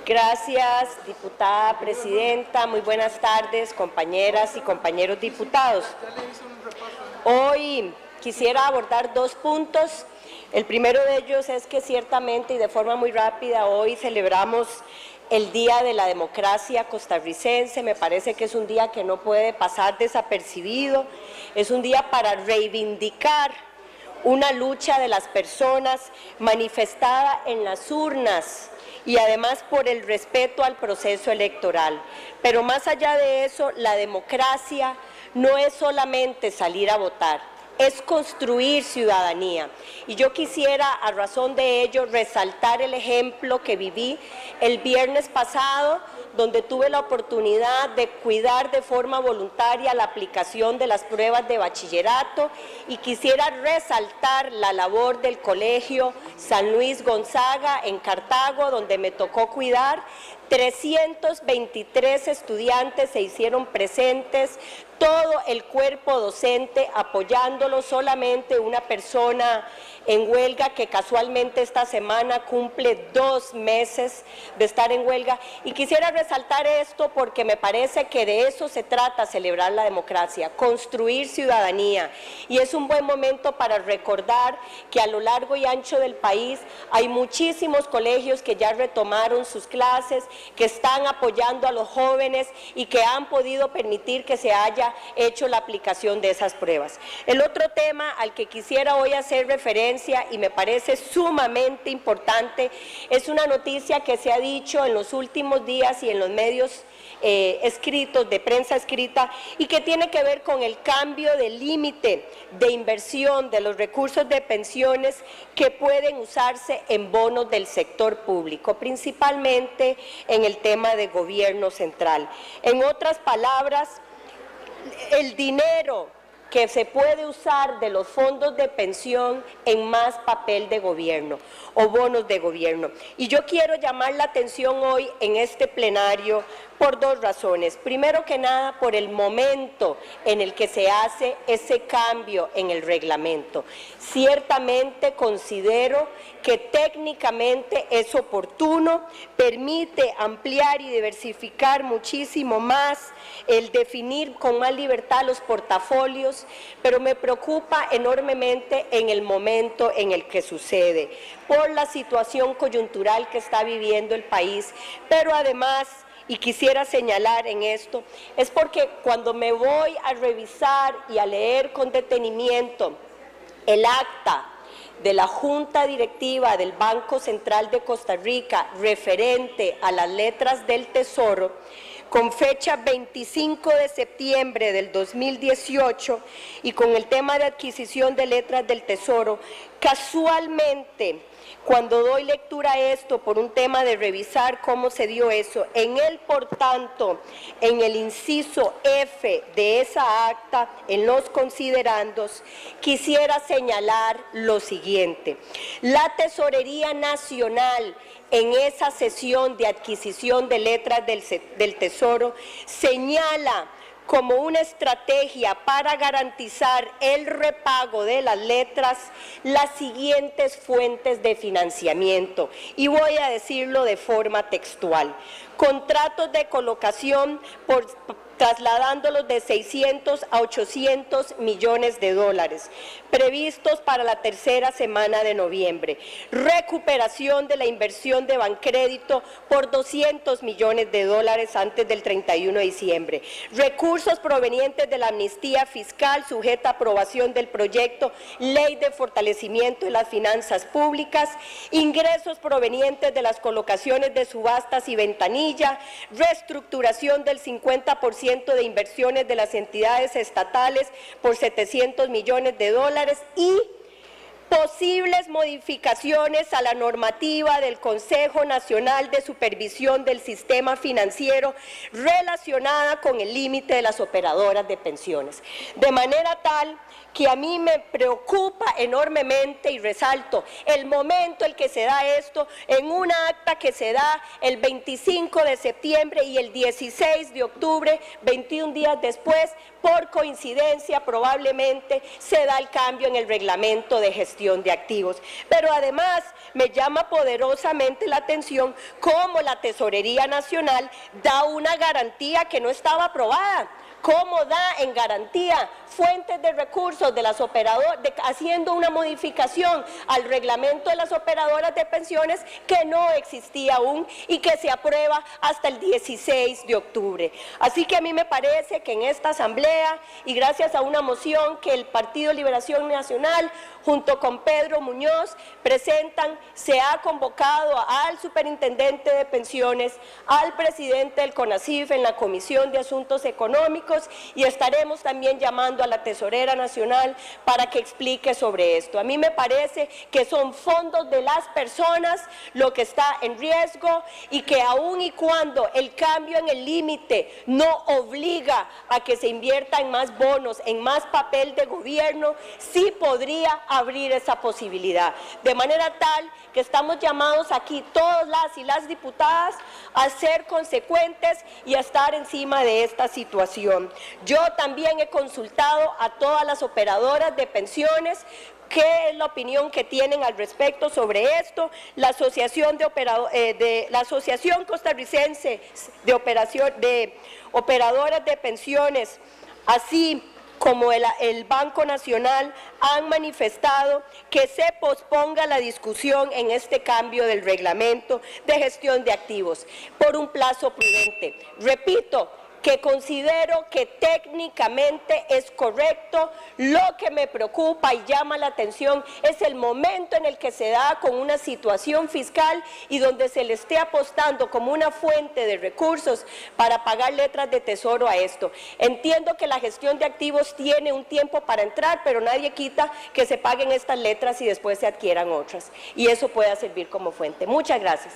Gracias, diputada presidenta. Muy buenas tardes, compañeras y compañeros diputados. Hoy quisiera abordar dos puntos. El primero de ellos es que ciertamente y de forma muy rápida hoy celebramos el Día de la Democracia costarricense. Me parece que es un día que no puede pasar desapercibido. Es un día para reivindicar una lucha de las personas manifestada en las urnas y además por el respeto al proceso electoral. Pero más allá de eso, la democracia no es solamente salir a votar, es construir ciudadanía. Y yo quisiera, a razón de ello, resaltar el ejemplo que viví el viernes pasado, donde tuve la oportunidad de cuidar de forma voluntaria la aplicación de las pruebas de bachillerato, y quisiera resaltar la labor del Colegio San Luis Gonzaga en Cartago, donde me tocó cuidar. 323 estudiantes se hicieron presentes, todo el cuerpo docente apoyándolo, solamente una persona en huelga que casualmente esta semana cumple 2 meses de estar en huelga. Y quisiera resaltar esto porque me parece que de eso se trata celebrar la democracia, construir ciudadanía. Y es un buen momento para recordar que a lo largo y ancho del país hay muchísimos colegios que ya retomaron sus clases, que están apoyando a los jóvenes y que han podido permitir que se haya hecho la aplicación de esas pruebas. El otro tema al que quisiera hoy hacer referencia, y me parece sumamente importante, es una noticia que se ha dicho en los últimos días y en los medios escritos, de prensa escrita, y que tiene que ver con el cambio del límite de inversión de los recursos de pensiones que pueden usarse en bonos del sector público, principalmente en el tema de gobierno central. En otras palabras, el dinero que se puede usar de los fondos de pensión en más papel de gobierno o bonos de gobierno. Y yo quiero llamar la atención hoy en este plenario por 2 razones. Primero que nada, por el momento en el que se hace ese cambio en el reglamento. Ciertamente considero que técnicamente es oportuno, permite ampliar y diversificar muchísimo más, el definir con más libertad los portafolios, pero me preocupa enormemente en el momento en el que sucede, por la situación coyuntural que está viviendo el país, pero además, y quisiera señalar en esto, es porque cuando me voy a revisar y a leer con detenimiento el acta de la Junta Directiva del Banco Central de Costa Rica referente a las letras del Tesoro, con fecha 25 de septiembre del 2018 y con el tema de adquisición de letras del Tesoro, casualmente, cuando doy lectura a esto por un tema de revisar cómo se dio eso, en él, por tanto, en el inciso F de esa acta, en los considerandos, quisiera señalar lo siguiente. La Tesorería Nacional, en esa sesión de adquisición de letras del Tesoro, señala como una estrategia para garantizar el repago de las letras las siguientes fuentes de financiamiento, y voy a decirlo de forma textual: contratos de colocación trasladándolos de 600 a 800 millones de dólares, previstos para la tercera semana de noviembre. Recuperación de la inversión de Bancrédito por 200 millones de dólares antes del 31 de diciembre. Recursos provenientes de la amnistía fiscal sujeta a aprobación del proyecto Ley de Fortalecimiento de las Finanzas Públicas. Ingresos provenientes de las colocaciones de subastas y ventanilla. Reestructuración del 50% de inversiones de las entidades estatales por 700 millones de dólares y posibles modificaciones a la normativa del Consejo Nacional de Supervisión del Sistema Financiero relacionada con el límite de las operadoras de pensiones. De manera tal que a mí me preocupa enormemente, y resalto el momento en que se da esto, en una acta que se da el 25 de septiembre y el 16 de octubre, 21 días después, por coincidencia probablemente, se da el cambio en el reglamento de gestión gestión de activos. Pero además me llama poderosamente la atención cómo la Tesorería Nacional da una garantía que no estaba aprobada. ¿Cómo da en garantía fuentes de recursos de las operadoras, haciendo una modificación al reglamento de las operadoras de pensiones que no existía aún y que se aprueba hasta el 16 de octubre? Así que a mí me parece que en esta asamblea, y gracias a una moción que el Partido Liberación Nacional junto con Pedro Muñoz presentan, se ha convocado al superintendente de pensiones, al presidente del CONACYF en la Comisión de Asuntos Económicos, y estaremos también llamando a la Tesorera Nacional para que explique sobre esto. A mí me parece que son fondos de las personas lo que está en riesgo, y que aun y cuando el cambio en el límite no obliga a que se invierta en más bonos, en más papel de gobierno, sí podría abrir esa posibilidad. De manera tal que estamos llamados aquí, todas las y las diputadas, a ser consecuentes y a estar encima de esta situación. Yo también he consultado a todas las operadoras de pensiones qué es la opinión que tienen al respecto sobre esto. La Asociación la Asociación Costarricense de Operadoras de Pensiones, así como el Banco Nacional, han manifestado que se posponga la discusión en este cambio del reglamento de gestión de activos por un plazo prudente. Repito, que considero que técnicamente es correcto. Lo que me preocupa y llama la atención es el momento en el que se da con una situación fiscal y donde se le esté apostando como una fuente de recursos para pagar letras de tesoro a esto. Entiendo que la gestión de activos tiene un tiempo para entrar, pero nadie quita que se paguen estas letras y después se adquieran otras, y eso pueda servir como fuente. Muchas gracias.